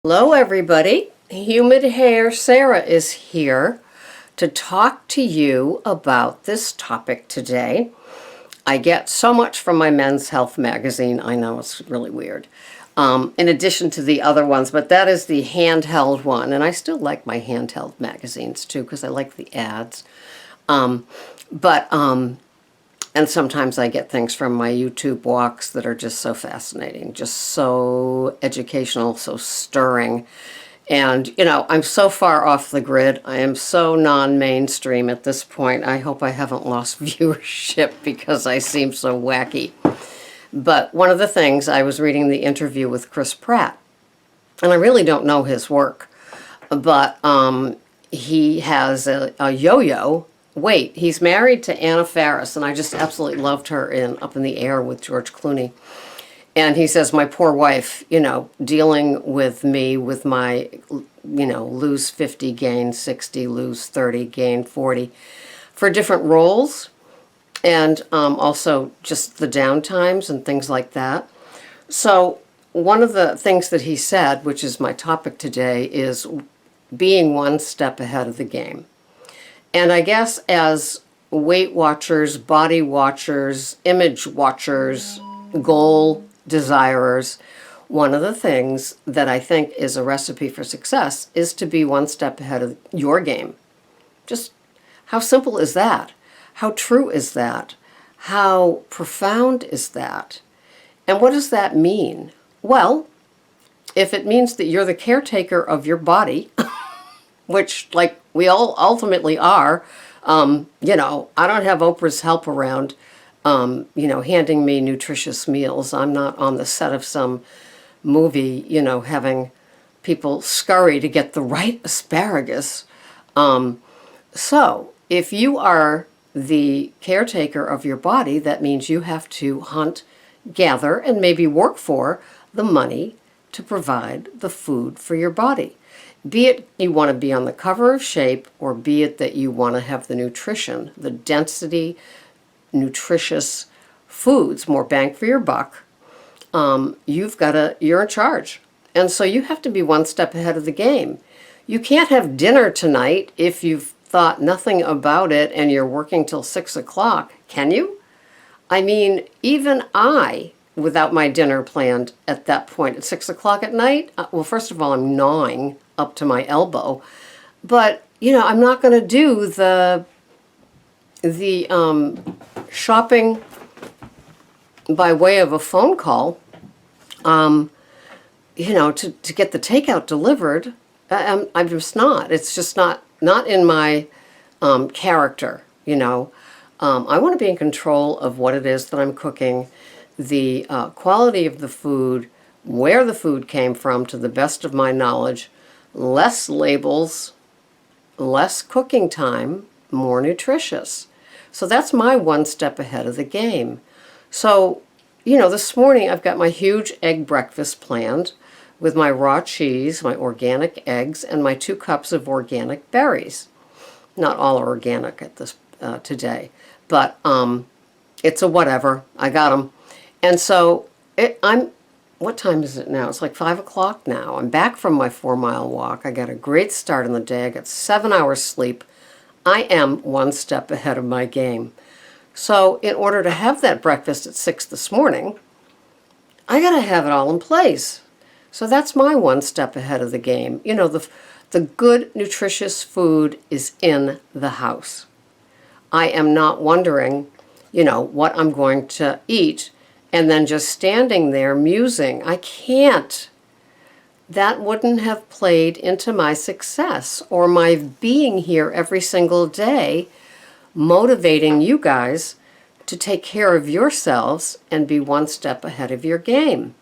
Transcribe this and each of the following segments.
Hello everybody, Humid Hair Sarah is here to talk to you about this topic today. I get so much from my Men's Health magazine. I know it's really weird. In addition to the other ones, but that is the handheld one. And I still like my handheld magazines too because I like the ads. And sometimes I get things from my YouTube walks that are just so fascinating, just so educational, so stirring. And, you know, I'm so far off the grid. I am so non-mainstream at this point. I hope I haven't lost viewership because I seem so wacky. But one of the things, I was reading the interview with Chris Pratt, and I really don't know his work, but he has a yo-yo. Wait, he's married to Anna Faris, and I just absolutely loved her in Up in the Air with George Clooney. And he says, my poor wife, you know, dealing with me with my, you know, lose 50, gain 60, lose 30, gain 40, for different roles, and also just the downtimes and things like that. So one of the things that he said, which is my topic today, is being one step ahead of the game. And I guess as Weight Watchers, body watchers, image watchers, goal desirers, one of the things that I think is a recipe for success is to be one step ahead of your game. Just how simple is that? How true is that? How profound is that? And what does that mean? Well, if it means that you're the caretaker of your body, which, like, we all ultimately are. You know, I don't have Oprah's help around, you know, handing me nutritious meals. I'm not on the set of some movie, you know, having people scurry to get the right asparagus. So if you are the caretaker of your body, that means you have to hunt, gather, and maybe work for the money to provide the food for your body. Be it you want to be on the cover of Shape, or be it that you want to have the nutrition, the density, nutritious foods, more bang for your buck, you're in charge. And so you have to be one step ahead of the game. You can't have dinner tonight if you've thought nothing about it and you're working till 6 o'clock, can you? I mean, even I, without my dinner planned at that point at 6 o'clock at night, well, first of all, I'm gnawing up to my elbow, but you know, I'm not going to do the shopping by way of a phone call, you know, to get the takeout delivered. I'm just not. It's just not in my character, you know. I want to be in control of what it is that I'm cooking, the quality of the food, where the food came from to the best of my knowledge, less labels, less cooking time, more nutritious. So that's my one step ahead of the game. So, you know, this morning I've got my huge egg breakfast planned with my raw cheese, my organic eggs, and my 2 cups of organic berries. Not all are organic at this today, but it's a whatever. I got them. And so what time is it now? It's like 5 o'clock now. I'm back from my 4-mile walk. I got a great start in the day. I got 7 hours sleep. I am one step ahead of my game. So in order to have that breakfast at 6 this morning, I got to have it all in place. So that's my one step ahead of the game. You know, the good, nutritious food is in the house. I am not wondering, you know, what I'm going to eat and then just standing there musing. I can't. That wouldn't have played into my success or my being here every single day, motivating you guys to take care of yourselves and be one step ahead of your game.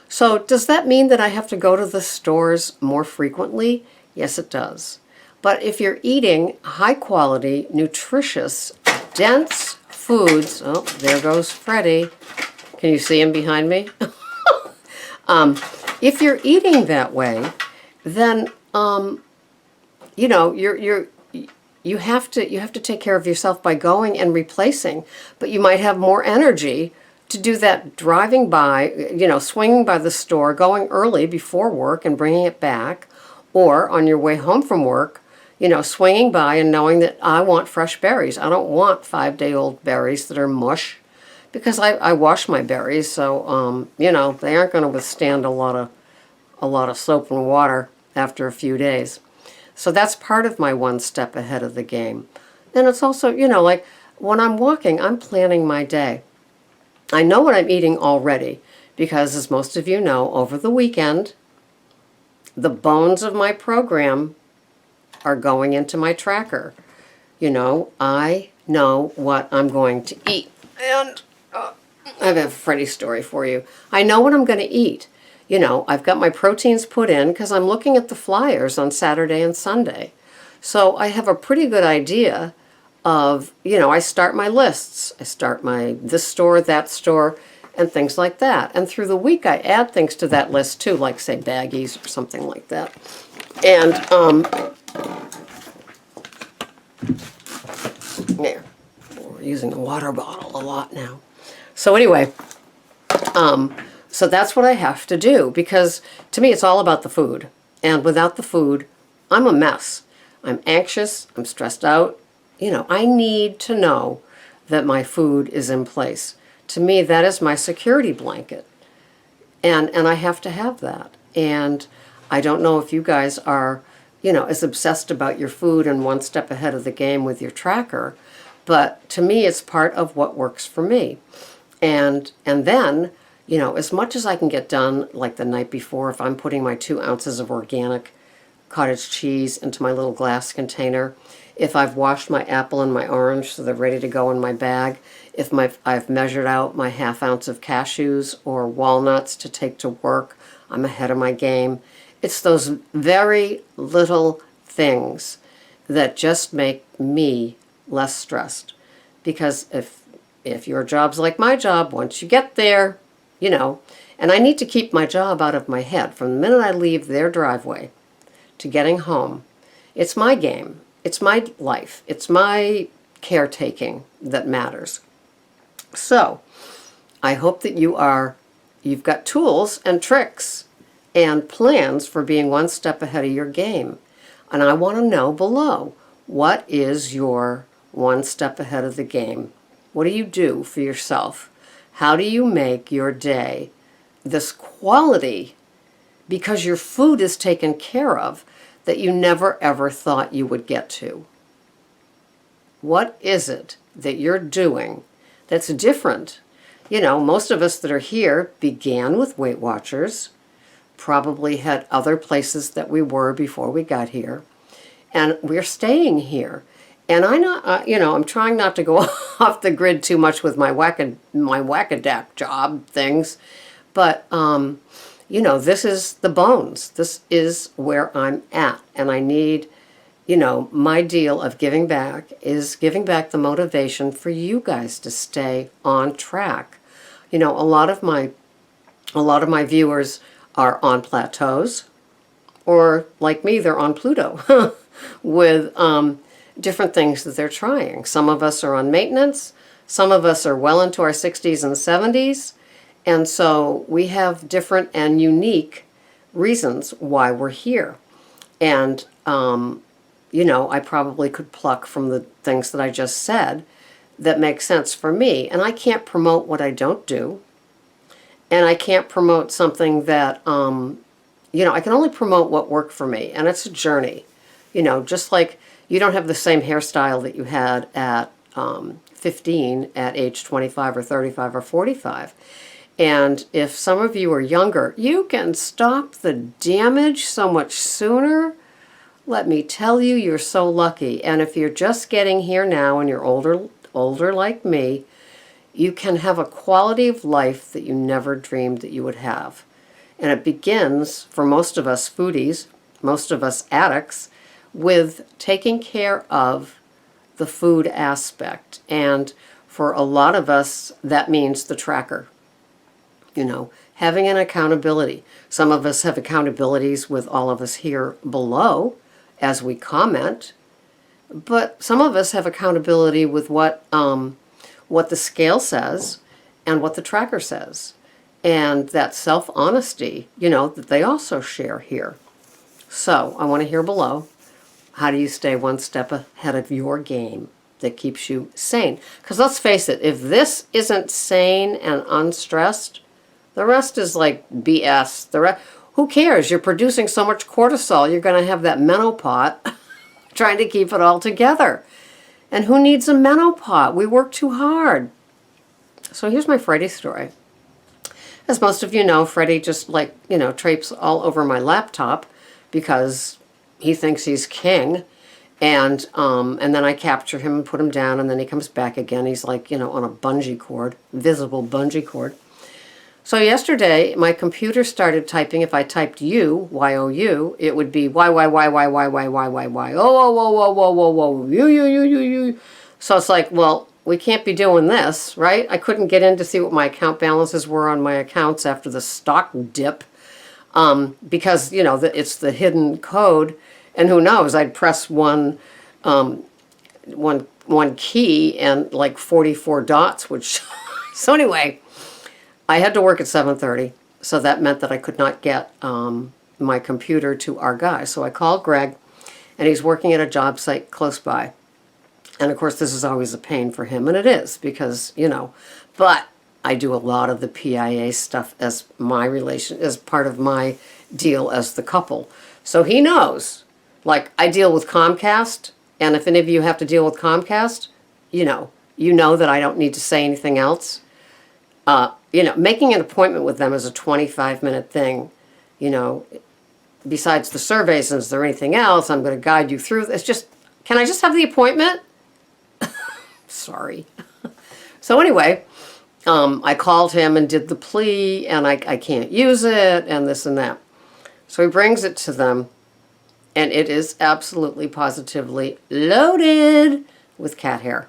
So does that mean that I have to go to the stores more frequently? Yes, it does. But if you're eating high quality, nutritious, dense foods, oh, there goes Freddie. Can you see him behind me? If you're eating that way, then you know, you have to take care of yourself by going and replacing. But you might have more energy to do that driving by, swinging by the store, going early before work and bringing it back, or on your way home from work, swinging by and knowing that I want fresh berries. I don't want 5-day-old berries that are mush, because I wash my berries, so they aren't going to withstand a lot of soap and water after a few days. So that's part of my one step ahead of the game. And it's also, like when I'm walking, I'm planning my day. I know what I'm eating already because, as most of you know, over the weekend, the bones of my program are going into my tracker. I know what I'm going to eat. And I have a Freddy story for you. I know what I'm going to eat. I've got my proteins put in because I'm looking at the flyers on Saturday and Sunday. So I have a pretty good idea of, I start my lists. I start my this store, that store, and things like that. And through the week, I add things to that list too, like, say, baggies or something like that. And, there. We're using a water bottle a lot now. So anyway, so that's what I have to do, because to me it's all about the food. And without the food, I'm a mess. I'm anxious, I'm stressed out. I need to know that my food is in place. To me, that is my security blanket. And I have to have that. And I don't know if you guys are, as obsessed about your food and one step ahead of the game with your tracker, but to me it's part of what works for me. And then, as much as I can get done, like the night before, if I'm putting my 2 ounces of organic cottage cheese into my little glass container, if I've washed my apple and my orange so they're ready to go in my bag, if I've measured out my 1/2 ounce of cashews or walnuts to take to work, I'm ahead of my game. It's those very little things that just make me less stressed. Because if your job's like my job, once you get there, and I need to keep my job out of my head from the minute I leave their driveway to getting home. It's my game. It's my life. It's my caretaking that matters. So I hope that you've got tools and tricks and plans for being one step ahead of your game. And I want to know below, what is your one step ahead of the game? What do you do for yourself? How do you make your day this quality, because your food is taken care of, that you never ever thought you would get to? What is it that you're doing that's different? Most of us that are here began with Weight Watchers, probably had other places that we were before we got here, and we're staying here. And I'm trying not to go off the grid too much with my whack-a-dack job things, but this is the bones. This is where I'm at, and I need, my deal of giving back is giving back the motivation for you guys to stay on track. A lot of my viewers are on plateaus, or like me, they're on Pluto with different things that they're trying. Some of us are on maintenance. Some of us are well into our 60s and 70s. And so we have different and unique reasons why we're here. And, I probably could pluck from the things that I just said that make sense for me. And I can't promote what I don't do. And I can't promote something that, I can only promote what worked for me. And it's a journey. Just like you don't have the same hairstyle that you had at 15 at age 25 or 35 or 45. And if some of you are younger, you can stop the damage so much sooner. Let me tell you, you're so lucky. And if you're just getting here now and you're older like me, you can have a quality of life that you never dreamed that you would have. And it begins, for most of us foodies, most of us addicts, with taking care of the food aspect. And for a lot of us, that means the tracker. Having an accountability. Some of us have accountabilities with all of us here below as we comment, but some of us have accountability with what the scale says, and what the tracker says. And that self-honesty, that they also share here. So I want to hear below, how do you stay one step ahead of your game that keeps you sane? Because let's face it, if this isn't sane and unstressed, the rest is like BS. Who cares? You're producing so much cortisol, you're going to have that menopot trying to keep it all together. And who needs a menopot? We work too hard. So here's my Freddie story. As most of you know, Freddie just traipses all over my laptop because he thinks he's king. And then I capture him and put him down, and then he comes back again. He's like, on a bungee cord, visible bungee cord. So yesterday, my computer started typing. If I typed you, Y-O-U, it would be Y-Y-Y-Y-Y-Y-Y-Y-Y. Oh, you. So it's like, well, we can't be doing this, right? I couldn't get in to see what my account balances were on my accounts after the stock dip because, it's the hidden code. And who knows, I'd press one key and like 44 dots would show. So anyway, I had to work at 7:30, so that meant that I could not get my computer to our guy. So I called Greg, and he's working at a job site close by. And of course, this is always a pain for him, and it is because, but I do a lot of the PIA stuff as part of my deal as the couple. So he knows, like I deal with Comcast, and if any of you have to deal with Comcast, you know that I don't need to say anything else. Making an appointment with them is a 25-minute thing. Besides the surveys, is there anything else? I'm going to guide you through. It's just, can I just have the appointment? Sorry. So anyway, I called him and did the plea, and I can't use it, and this and that. So he brings it to them, and it is absolutely positively loaded with cat hair.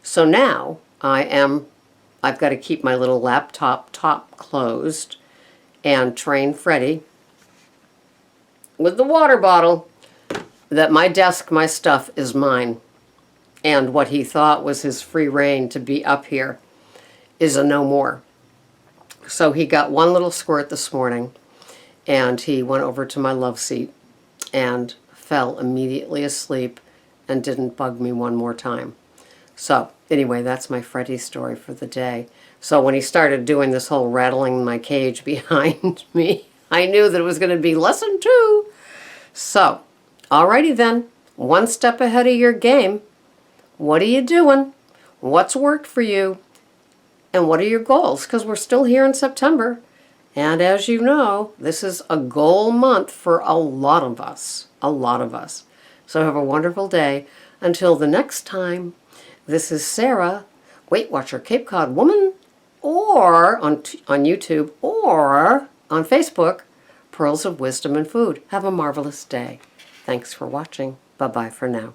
So now I've got to keep my little laptop top closed and train Freddie with the water bottle that my desk, my stuff is mine. And what he thought was his free reign to be up here is a no more. So he got one little squirt this morning, and he went over to my love seat and fell immediately asleep and didn't bug me one more time. So anyway, that's my Freddie story for the day. So when he started doing this whole rattling my cage behind me, I knew that it was going to be lesson 2. So, alrighty then, one step ahead of your game. What are you doing? What's worked for you? And what are your goals? Because we're still here in September. And as you know, this is a goal month for a lot of us. A lot of us. So have a wonderful day. Until the next time. This is Sarah, Weight Watcher Cape Cod Woman, or on YouTube, or on Facebook, Pearls of Wisdom and Food. Have a marvelous day. Thanks for watching. Bye-bye for now.